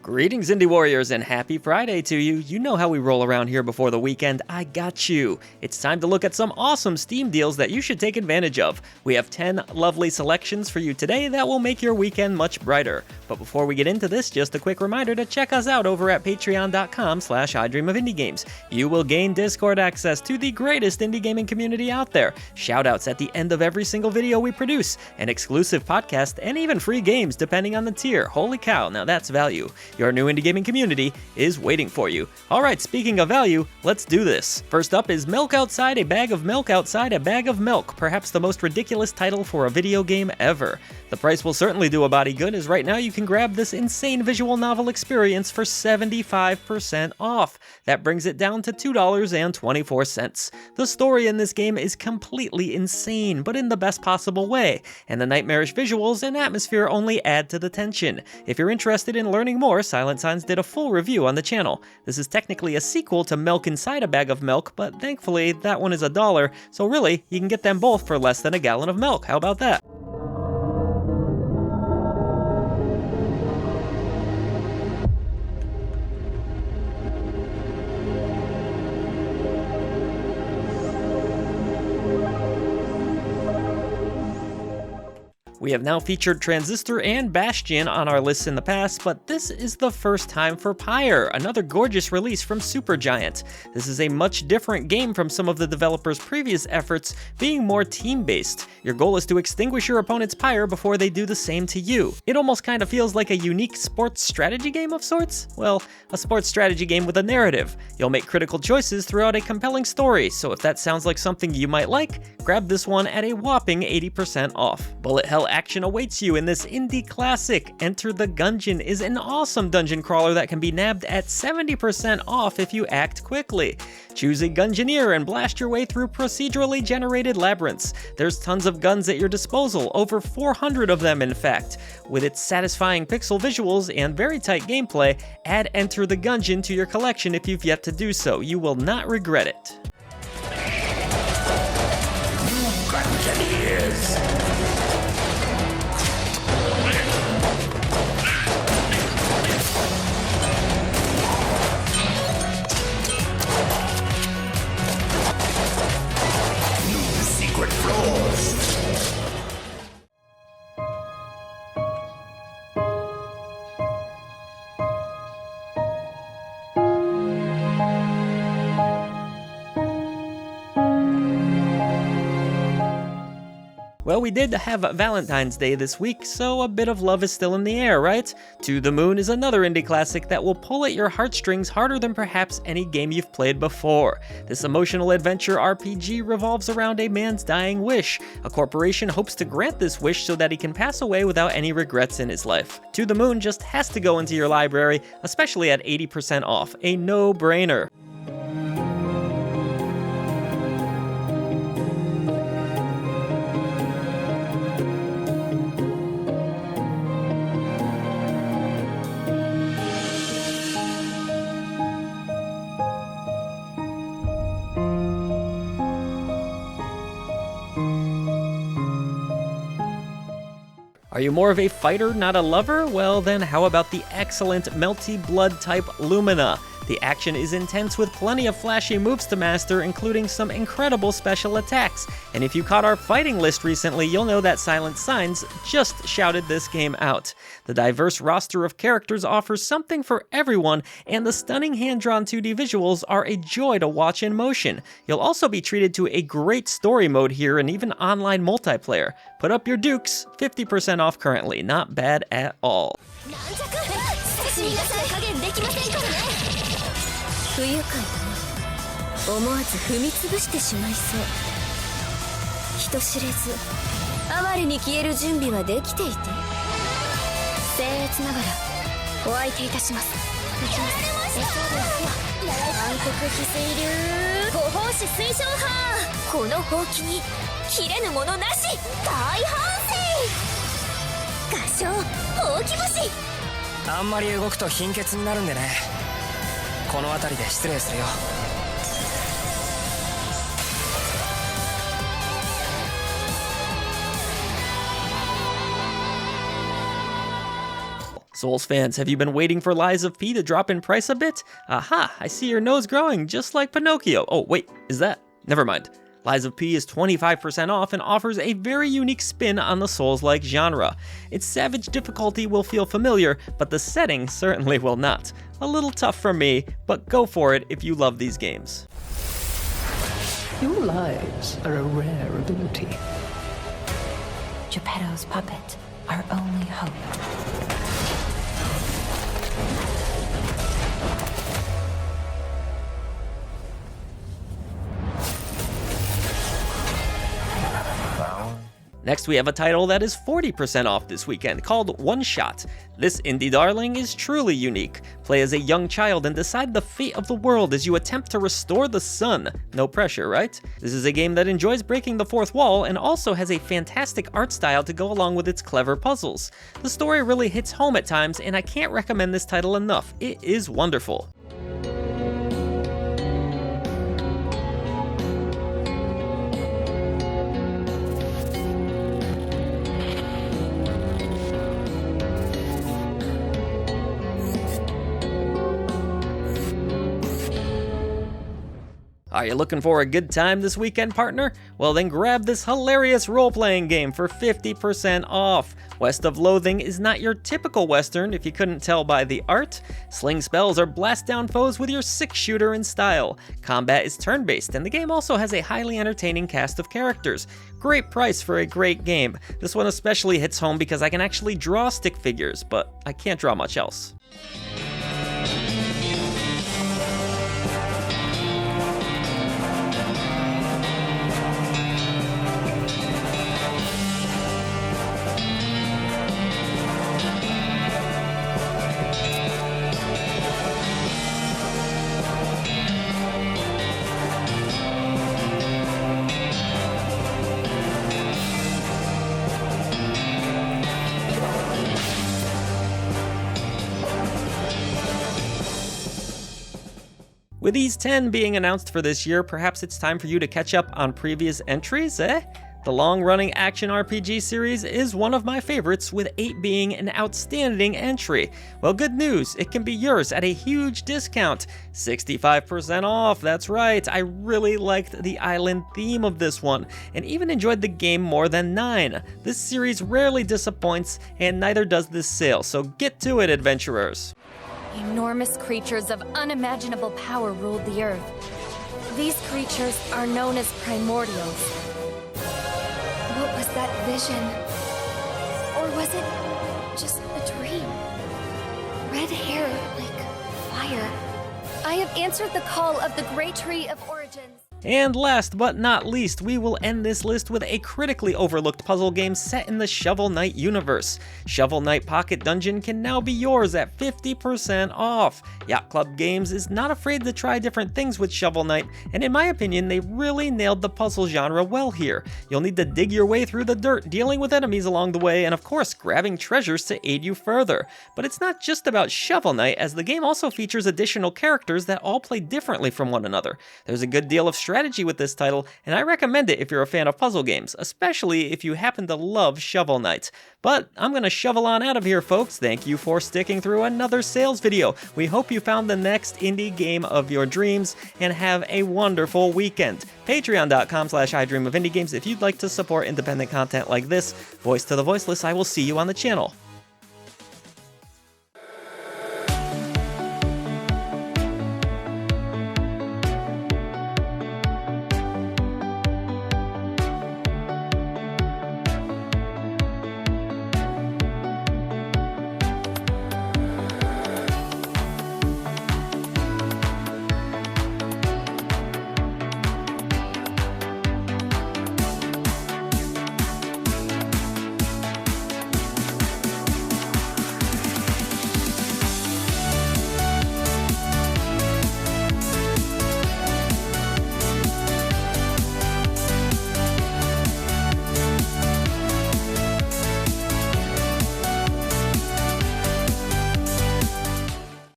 Greetings, Indie Warriors, and happy Friday to you. You know how we roll around here before the weekend. I got you. It's time to look at some awesome Steam deals that you should take advantage of. We have 10 lovely selections for you today that will make your weekend much brighter. But before we get into this, just a quick reminder to check us out over at patreon.com/idreamofindiegames. You will gain Discord access to the greatest indie gaming community out there, shoutouts at the end of every single video we produce, an exclusive podcast, and even free games depending on the tier. Holy cow, now that's value. Your new indie gaming community is waiting for you. Alright, speaking of value, let's do this. First up is Milk Outside a Bag of Milk Outside a Bag of Milk, perhaps the most ridiculous title for a video game ever. The price will certainly do a body good, as right now you can grab this insane visual novel experience for 75% off. That brings it down to $2.24. The story in this game is completely insane, but in the best possible way, and the nightmarish visuals and atmosphere only add to the tension. If you're interested in learning more, Silent Signs did a full review on the channel. This is technically a sequel to Milk Inside a Bag of Milk, but thankfully that one is $1, so really, you can get them both for less than a gallon of milk. How about that? We have now featured Transistor and Bastion on our lists in the past, but this is the first time for Pyre, another gorgeous release from Supergiant. This is a much different game from some of the developers' previous efforts, being more team-based. Your goal is to extinguish your opponent's Pyre before they do the same to you. It almost kind of feels like a unique sports strategy game of sorts? Well, a sports strategy game with a narrative. You'll make critical choices throughout a compelling story, so if that sounds like something you might like, grab this one at a whopping 80% off. Bullet hell action awaits you in this indie classic. Enter the Gungeon is an awesome dungeon crawler that can be nabbed at 70% off if you act quickly. Choose a Gungeoneer and blast your way through procedurally generated labyrinths. There's tons of guns at your disposal, over 400 of them in fact. With its satisfying pixel visuals and very tight gameplay, add Enter the Gungeon to your collection if you've yet to do so. You will not regret it. Gungeoneers! Well, we did have Valentine's Day this week, so a bit of love is still in the air, right? To the Moon is another indie classic that will pull at your heartstrings harder than perhaps any game you've played before. This emotional adventure RPG revolves around a man's dying wish. A corporation hopes to grant this wish so that he can pass away without any regrets in his life. To the Moon just has to go into your library, especially at 80% off. A no-brainer. Are you more of a fighter, not a lover? Well then, how about the excellent Melty blood type Lumina? The action is intense with plenty of flashy moves to master, including some incredible special attacks. And if you caught our fighting list recently, you'll know that Silent Signs just shouted this game out. The diverse roster of characters offers something for everyone, and the stunning hand-drawn 2D visuals are a joy to watch in motion. You'll also be treated to a great story mode here and even online multiplayer. Put up your dukes, 50% off currently, not bad at all. 不愉快だね。思わず踏み潰してしまいそう。人知れず哀れに消える準備はできていて、僭越ながらお相手いたします。できます。暗黒翡翠流五法師推奨派。このほうきに切れぬものなし。大反省。合唱ほうき星。あんまり動くと貧血になるんでね。この辺りで失礼するよ。Souls fans, have you been waiting for Lies of P to drop in price a bit? Aha, I see your nose growing just like Pinocchio. Oh wait, is that? Never mind. Lies of P is 25% off and offers a very unique spin on the Souls-like genre. Its savage difficulty will feel familiar, but the setting certainly will not. A little tough for me, but go for it if you love these games. Your lies are a rare ability. Geppetto's puppet, our only hope. Next, we have a title that is 40% off this weekend, called OneShot. This indie darling is truly unique. Play as a young child and decide the fate of the world as you attempt to restore the sun. No pressure, right? This is a game that enjoys breaking the fourth wall and also has a fantastic art style to go along with its clever puzzles. The story really hits home at times, and I can't recommend this title enough. It is wonderful. Are you looking for a good time this weekend, partner? Well then grab this hilarious role-playing game for 50% off. West of Loathing is not your typical Western if you couldn't tell by the art. Sling spells or blast down foes with your 6-shooter in style. Combat is turn-based, and the game also has a highly entertaining cast of characters. Great price for a great game. This one especially hits home because I can actually draw stick figures, but I can't draw much else. With these 10 being announced for this year, perhaps it's time for you to catch up on previous entries, eh? The long-running action RPG series is one of my favorites, with 8 being an outstanding entry. Well, good news, it can be yours at a huge discount. 65% off, that's right. I really liked the island theme of this one, and even enjoyed the game more than 9. This series rarely disappoints, and neither does this sale, so get to it, adventurers. Enormous creatures of unimaginable power ruled the earth. These creatures are known as primordials. What was that vision? Or was it just a dream? Red hair like fire. I have answered the call of the Great Tree of Origins. And last but not least, we will end this list with a critically overlooked puzzle game set in the Shovel Knight universe. Shovel Knight Pocket Dungeon can now be yours at 50% off. Yacht Club Games is not afraid to try different things with Shovel Knight, and in my opinion, they really nailed the puzzle genre well here. You'll need to dig your way through the dirt, dealing with enemies along the way, and of course, grabbing treasures to aid you further. But it's not just about Shovel Knight, as the game also features additional characters that all play differently from one another. There's a good deal of strategy with this title, and I recommend it if you're a fan of puzzle games, especially if you happen to love Shovel Knight. But I'm gonna shovel on out of here, folks. Thank you for sticking through another sales video. We hope you found the next indie game of your dreams, and have a wonderful weekend. Patreon.com/idreamofindiegames if you'd like to support independent content like this. Voice to the voiceless, I will see you on the channel.